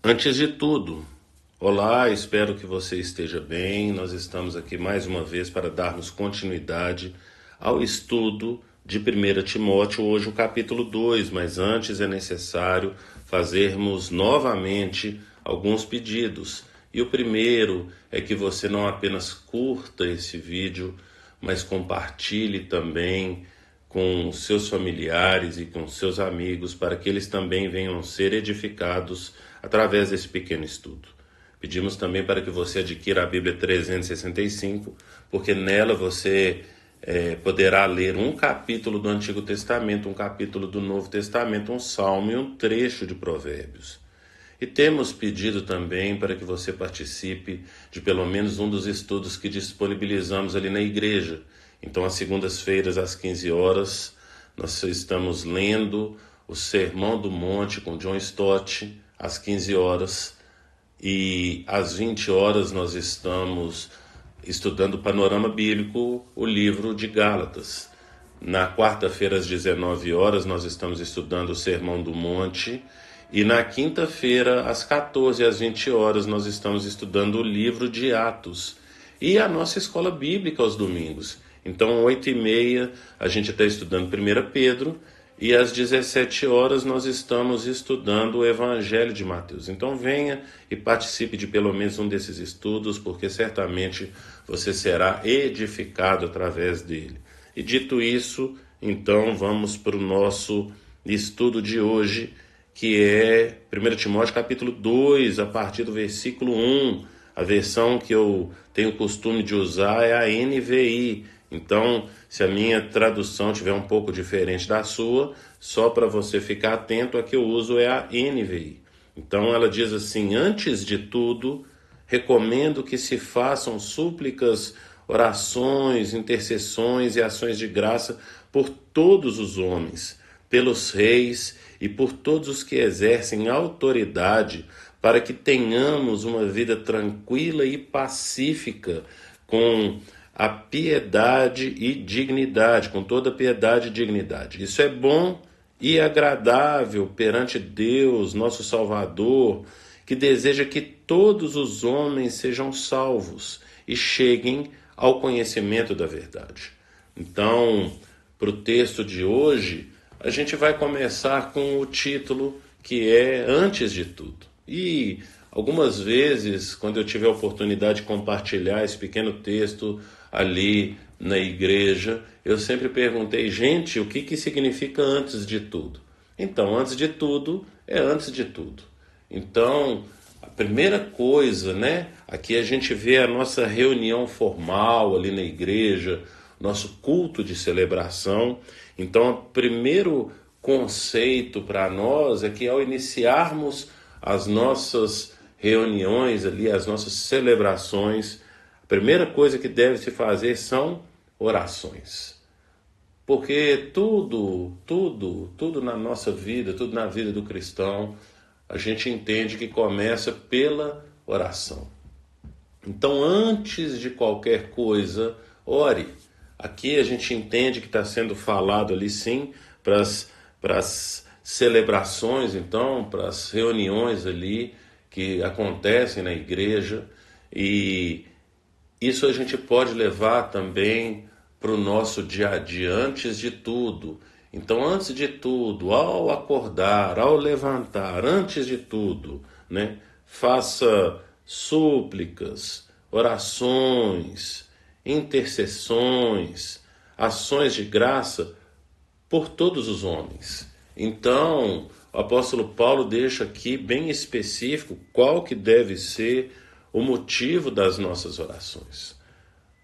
Antes de tudo, olá, espero que você esteja bem. Nós estamos aqui mais uma vez para darmos continuidade ao estudo de 1 Timóteo, hoje o capítulo 2, mas antes é necessário fazermos novamente alguns pedidos. E o primeiro é que você não apenas curta esse vídeo, mas compartilhe também com seus familiares e com seus amigos, para que eles também venham ser edificados através desse pequeno estudo. Pedimos também para que você adquira a Bíblia 365, porque nela você poderá ler um capítulo do Antigo Testamento, um capítulo do Novo Testamento, um salmo e um trecho de Provérbios. E temos pedido também para que você participe de pelo menos um dos estudos que disponibilizamos ali na igreja. Então, às segundas-feiras, às 15 horas, nós estamos lendo o Sermão do Monte com John Stott, às 15 horas, e às 20 horas nós estamos estudando o Panorama Bíblico, o livro de Gálatas. Na quarta-feira, às 19 horas, nós estamos estudando o Sermão do Monte, e na quinta-feira, às 14 e às 20 horas, nós estamos estudando o livro de Atos e a nossa escola bíblica aos domingos. Então, 8h30, a gente está estudando 1 Pedro, e às 17 horas nós estamos estudando o Evangelho de Mateus. Então venha e participe de pelo menos um desses estudos, porque certamente você será edificado através dele. E dito isso, então vamos para o nosso estudo de hoje, que é 1 Timóteo capítulo 2, a partir do versículo 1. A versão que eu tenho o costume de usar é a NVI. Então, se a minha tradução tiver um pouco diferente da sua, só para você ficar atento, a que eu uso é a NVI. Então ela diz assim: antes de tudo, recomendo que se façam súplicas, orações, intercessões e ações de graça por todos os homens, pelos reis e por todos os que exercem autoridade, para que tenhamos uma vida tranquila e pacífica, com a piedade e dignidade, com toda piedade e dignidade. Isso é bom e agradável perante Deus, nosso Salvador, que deseja que todos os homens sejam salvos e cheguem ao conhecimento da verdade. Então, para o texto de hoje, a gente vai começar com o título que é Antes de Tudo. E algumas vezes, quando eu tive a oportunidade de compartilhar esse pequeno texto ali na igreja, eu sempre perguntei: gente, o que significa antes de tudo? Então, antes de tudo é antes de tudo. Então, a primeira coisa, né? Aqui a gente vê a nossa reunião formal ali na igreja, nosso culto de celebração. Então, o primeiro conceito para nós é que ao iniciarmos as nossas reuniões ali, as nossas celebrações, a primeira coisa que deve se fazer são orações. Porque tudo na nossa vida, tudo na vida do cristão, a gente entende que começa pela oração. Então, antes de qualquer coisa, ore. Aqui a gente entende que está sendo falado ali sim para as celebrações, então, para as reuniões ali que acontecem na igreja, e isso a gente pode levar também para o nosso dia a dia, antes de tudo. Então, antes de tudo, ao acordar, ao levantar, antes de tudo, né, faça súplicas, orações, intercessões, ações de graça por todos os homens. Então, o apóstolo Paulo deixa aqui bem específico qual que deve ser o motivo das nossas orações.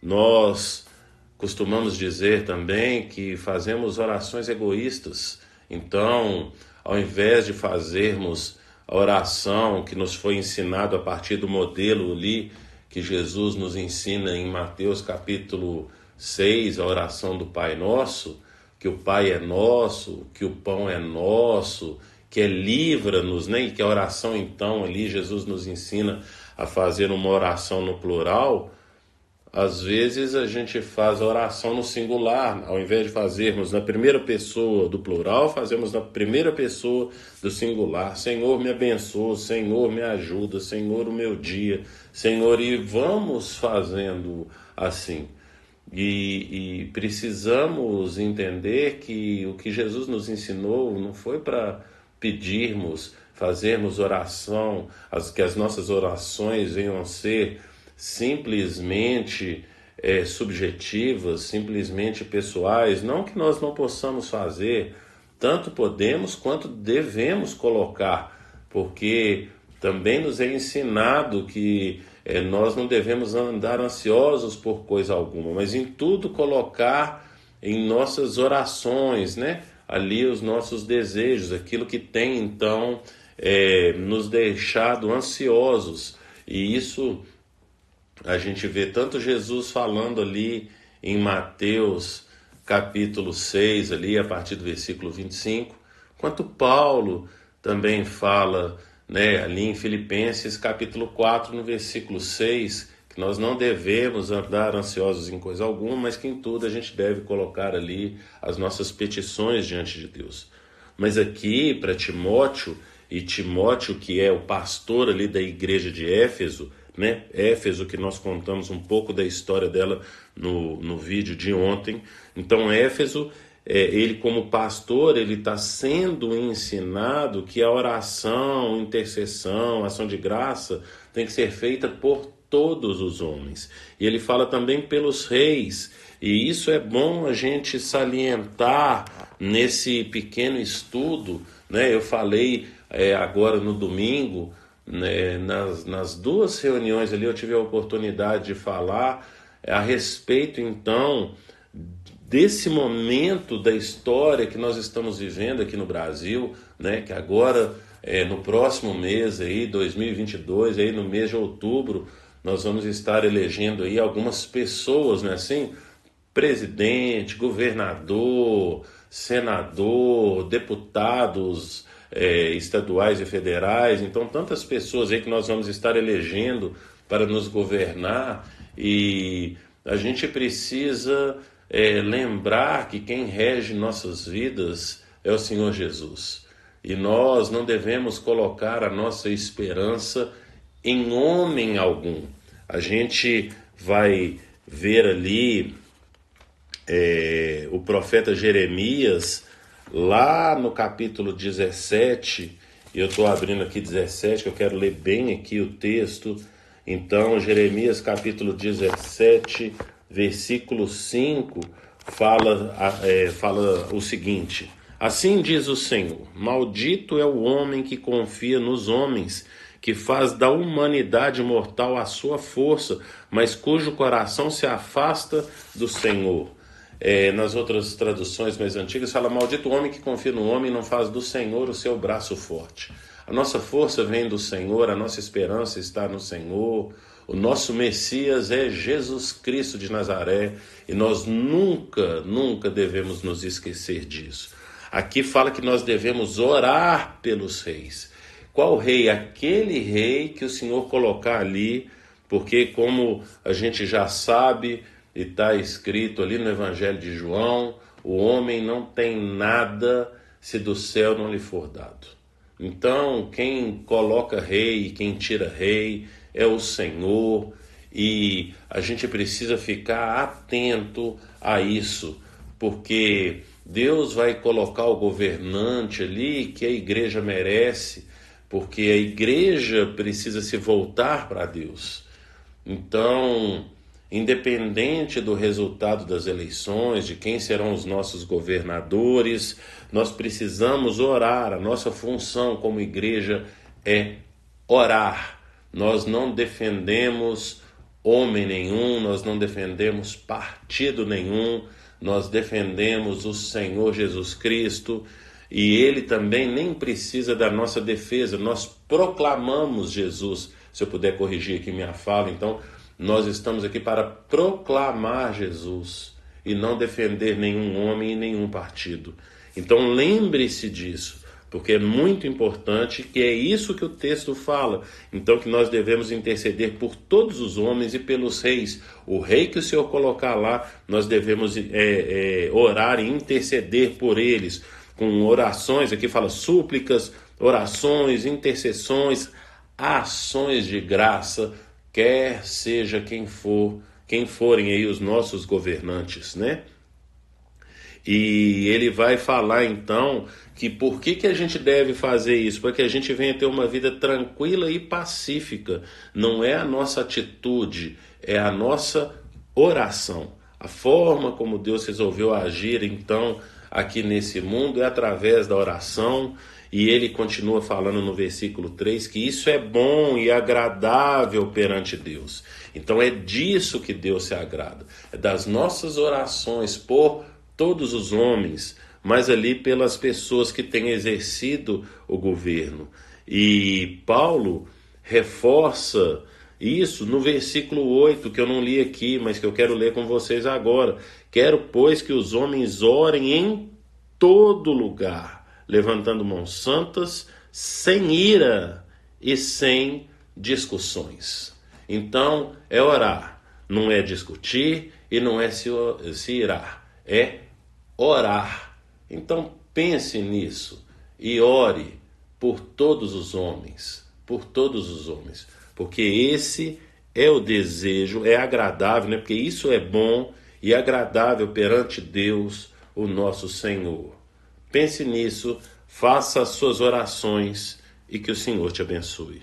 Nós costumamos dizer também que fazemos orações egoístas. Então, ao invés de fazermos a oração que nos foi ensinado a partir do modelo ali que Jesus nos ensina em Mateus capítulo 6, a oração do Pai Nosso, que o Pai é nosso, que o pão é nosso, que é livra-nos, né? E que a oração então ali Jesus nos ensina a fazer uma oração no plural. às vezes a gente faz a oração no singular, ao invés de fazermos na primeira pessoa do plural, fazemos na primeira pessoa do singular. Senhor, me abençoa, Senhor, me ajuda, Senhor, o meu dia, Senhor, e vamos fazendo assim. E precisamos entender que o que Jesus nos ensinou não foi para pedirmos, fazermos oração, que as nossas orações venham a ser simplesmente subjetivas, simplesmente pessoais. Não que nós não possamos fazer, tanto podemos quanto devemos colocar, porque também nos é ensinado que nós não devemos andar ansiosos por coisa alguma, mas em tudo colocar em nossas orações, né? Ali os nossos desejos, aquilo que tem então nos deixado ansiosos. E isso a gente vê tanto Jesus falando ali em Mateus capítulo 6, ali a partir do versículo 25, quanto Paulo também fala, né, ali em Filipenses capítulo 4, no versículo 6, que nós não devemos andar ansiosos em coisa alguma, mas que em tudo a gente deve colocar ali as nossas petições diante de Deus. Mas aqui para Timóteo, e Timóteo que é o pastor ali da igreja de Éfeso, né? Éfeso, que nós contamos um pouco da história dela no vídeo de ontem. Então Éfeso, ele como pastor, ele está sendo ensinado que a oração, intercessão, ação de graça tem que ser feita por todos os homens. E ele fala também pelos reis. E isso é bom a gente salientar nesse pequeno estudo, né? Eu falei agora no domingo, né, nas duas reuniões ali eu tive a oportunidade de falar a respeito então desse momento da história que nós estamos vivendo aqui no Brasil, né, que agora no próximo mês aí, 2022, aí no mês de outubro, nós vamos estar elegendo aí algumas pessoas, né, assim, presidente, governador, senador, deputados estaduais e federais. Então tantas pessoas aí que nós vamos estar elegendo para nos governar, e a gente precisa lembrar que quem rege nossas vidas é o Senhor Jesus, e nós não devemos colocar a nossa esperança em homem algum. A gente vai ver ali o profeta Jeremias, lá no capítulo 17, e eu estou abrindo aqui 17, que eu quero ler bem aqui o texto. Então, Jeremias capítulo 17, versículo 5, fala o seguinte: assim diz o Senhor, maldito é o homem que confia nos homens, que faz da humanidade mortal a sua força, mas cujo coração se afasta do Senhor. Nas outras traduções mais antigas fala: maldito o homem que confia no homem e não faz do Senhor o seu braço forte. A nossa força vem do Senhor, a nossa esperança está no Senhor. O nosso Messias é Jesus Cristo de Nazaré, e nós nunca, nunca devemos nos esquecer disso. Aqui fala que nós devemos orar pelos reis. Qual rei? Aquele rei que o Senhor colocar ali, porque como a gente já sabe, e está escrito ali no Evangelho de João, o homem não tem nada se do céu não lhe for dado. Então, quem coloca rei e quem tira rei é o Senhor, e a gente precisa ficar atento a isso, porque Deus vai colocar o governante ali que a igreja merece, porque a igreja precisa se voltar para Deus. Então, independente do resultado das eleições, de quem serão os nossos governadores, nós precisamos orar. A nossa função como igreja é orar. Nós não defendemos homem nenhum, nós não defendemos partido nenhum, nós defendemos o Senhor Jesus Cristo, e Ele também nem precisa da nossa defesa. Nós proclamamos Jesus. Se eu puder corrigir aqui minha fala, então, nós estamos aqui para proclamar Jesus e não defender nenhum homem e nenhum partido. Então lembre-se disso. porque é muito importante, que é isso que o texto fala. Então que nós devemos interceder por todos os homens e pelos reis. O rei que o Senhor colocar lá, nós devemos orar e interceder por eles, com orações, aqui fala súplicas, orações, intercessões, ações de graça, quer seja quem forem aí os nossos governantes, né? E ele vai falar então que por que a gente deve fazer isso? Para que a gente venha ter uma vida tranquila e pacífica. Não é a nossa atitude, é a nossa oração. A forma como Deus resolveu agir então aqui nesse mundo é através da oração. E ele continua falando no versículo 3 que isso é bom e agradável perante Deus. Então é disso que Deus se agrada. É das nossas orações por todos os homens, mas ali pelas pessoas que têm exercido o governo. E Paulo reforça isso no versículo 8, que eu não li aqui, mas que eu quero ler com vocês agora. Quero, pois, que os homens orem em todo lugar, levantando mãos santas, sem ira e sem discussões. Então, é orar, não é discutir e não é se irar, é orar. Então pense nisso e ore por todos os homens, porque esse é o desejo, é agradável, né? Porque isso é bom e agradável perante Deus, o nosso Senhor. Pense nisso, faça as suas orações e que o Senhor te abençoe.